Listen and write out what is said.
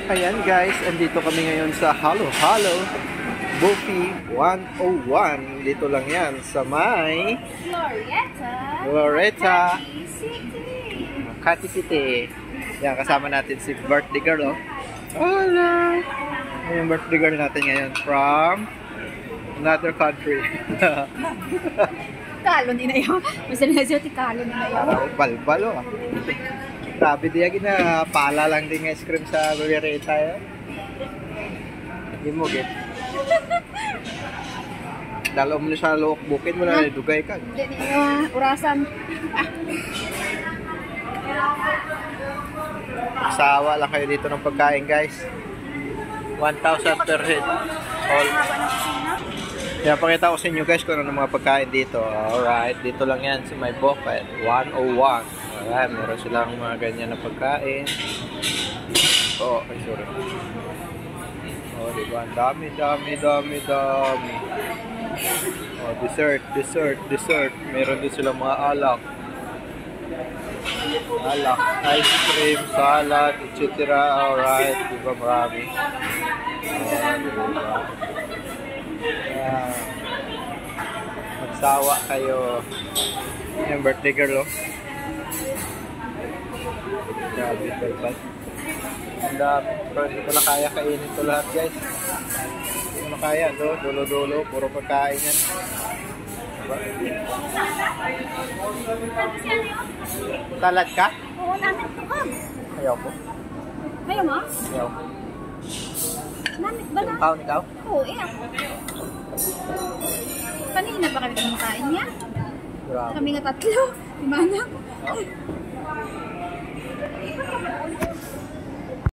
Ayan guys, andito kami ngayon sa Halo Halo Buffy 101. Dito lang yan sa may Glorieta Makati City. Yan, kasama natin si birthday girl, oh. Hola! Yung birthday girl natin ngayon from another country. Kalon inayaw. Masal na siya ti kalon inayaw. Balbal, oh. Sabi diya gina pala lang din ice cream sa Glorieta. Hindi mo get. Dalo mo na sa look bukid mo na dugay ka. Hindi niya urasan. Sawa lang kayo dito ng pagkain, guys. 1,000 per head. All. Kaya pakita ko sa inyo guys kung ano mga pagkain dito. Alright, dito lang yan sa may Buffet 101. Alright, meron silang mga ganyan na pagkain. Oh, ay sorry. Oh, diba? Dami. Oh, dessert. Meron din silang mga alak. Ice cream, salad, etc. Alright, diba marami. Diba? Magsawa kayo. Yung birthday girl, oh. Grabe, perfect. Ang dami. Pero hindi ko na kaya kainin ito lahat, guys. Hindi ko na kaya, no? Dulo-dulo, puro pagkain yan. Diba? Salad ka? Oo, namin ko ka. Ayaw ko. Ayaw mo? Ayaw ko. Namit ba na? Ikaw? Oo, ako. Kanina ba kami kumakain niya? Grabe. Kami nga tatlo. Di ba na?